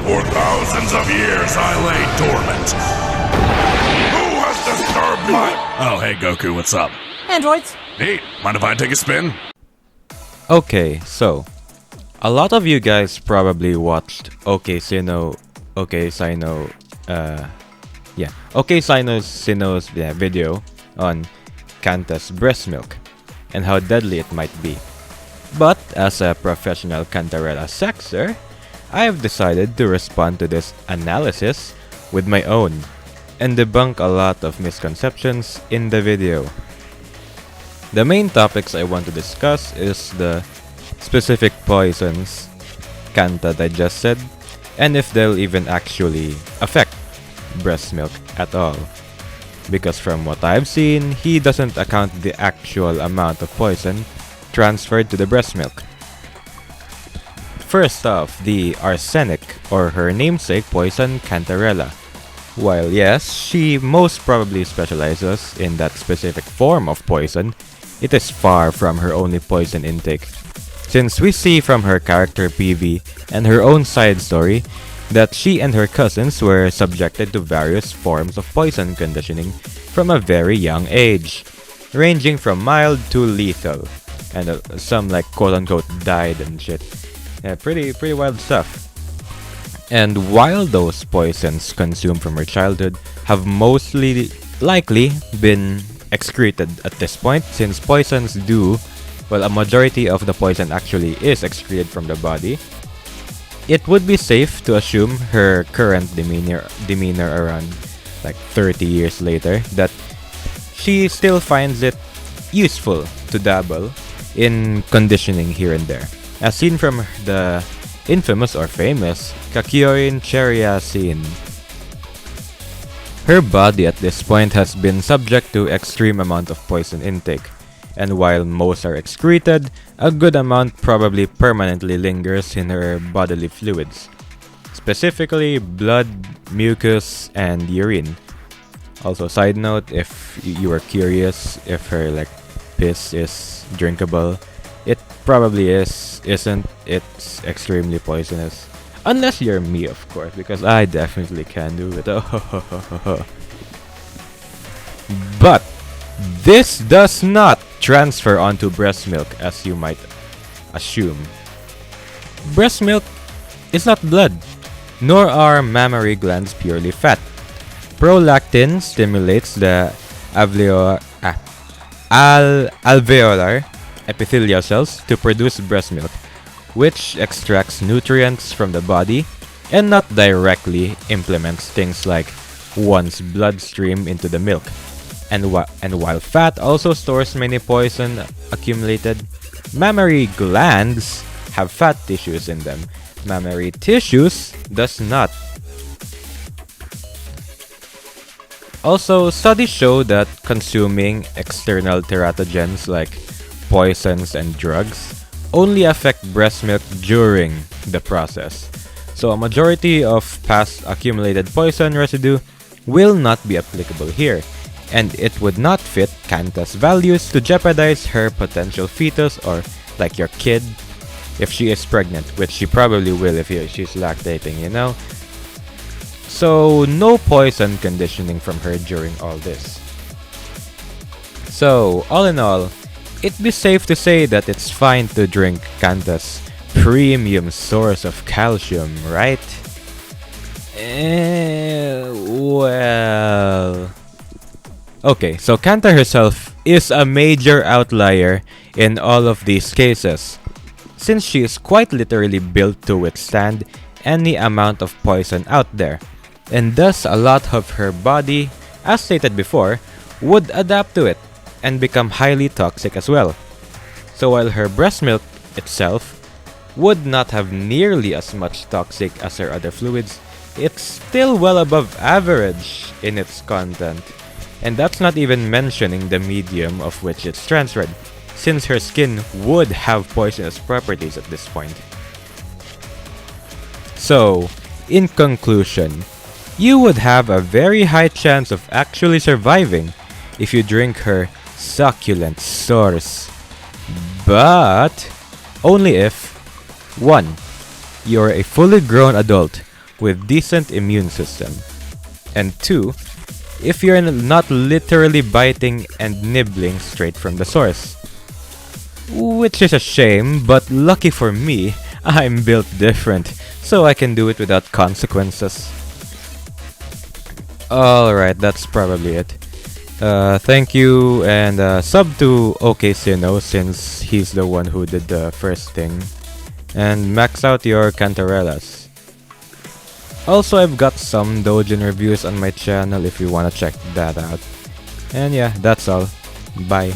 For thousands of years I lay dormant. Who has disturbed my... Oh, hey Goku, what's up? Androids. Neat. Mind if I take a spin? Okay, so a lot of you guys probably watched OK Sino's video on Kanta's breast milk and how deadly it might be. But as a professional Cantarella sexer, I have decided to respond to this analysis with my own and debunk a lot of misconceptions in the video. The main topics I want to discuss is the specific poisons Kanta digested and if they'll even actually affect breast milk at all. Because from what I've seen, he doesn't account the actual amount of poison transferred to the breast milk. First off, the arsenic, or her namesake poison Cantarella. While yes, she most probably specializes in that specific form of poison, it is far from her only poison intake. Since we see from her character PV and her own side story that she and her cousins were subjected to various forms of poison conditioning from a very young age, ranging from mild to lethal, and some like quote-unquote died and shit. Yeah, pretty wild stuff. And while those poisons consumed from her childhood have mostly likely been excreted at this point, since poisons a majority of the poison actually is excreted from the body, it would be safe to assume her current demeanor around like 30 years later that she still finds it useful to dabble in conditioning here and there, as seen from the infamous or famous Kakyoin Cheria scene. Her body at this point has been subject to extreme amount of poison intake, and while most are excreted, a good amount probably permanently lingers in her bodily fluids, specifically blood, mucus, and urine. Also, side note, if you are curious if her piss is drinkable, it probably isn't. It's extremely poisonous. Unless you're me, of course, because I definitely can do it. But this does not transfer onto breast milk as you might assume. Breast milk is not blood, nor are mammary glands purely fat. Prolactin stimulates the alveolar epithelial cells to produce breast milk, which extracts nutrients from the body and not directly implements things like one's bloodstream into the milk. And while fat also stores many poison accumulated, mammary glands have fat tissues in them. Mammary tissues does not. Also, studies show that consuming external teratogens like poisons and drugs only affect breast milk during the process. So a majority of past accumulated poison residue will not be applicable here, and it would not fit Kanta's values to jeopardize her potential fetus or like your kid if she is pregnant, which she probably will if she's lactating, you know? So no poison conditioning from her during all this. So all in all, it'd be safe to say that it's fine to drink Kanta's premium source of calcium, right? Well... Okay, so Kanta herself is a major outlier in all of these cases, since she is quite literally built to withstand any amount of poison out there, and thus a lot of her body, as stated before, would adapt to it and become highly toxic as well. So while her breast milk itself would not have nearly as much toxic as her other fluids, it's still well above average in its content. And that's not even mentioning the medium of which it's transferred, since her skin would have poisonous properties at this point. So, in conclusion, you would have a very high chance of actually surviving if you drink her succulent source. But only if 1. You're a fully grown adult with decent immune system. And 2, if you're not literally biting and nibbling straight from the source. Which is a shame, but lucky for me, I'm built different, so I can do it without consequences. Alright, that's probably it. Thank you, and sub to OKCino since he's the one who did the first thing. And max out your Cantarellas. Also, I've got some Dojin reviews on my channel if you wanna check that out. And yeah, that's all. Bye.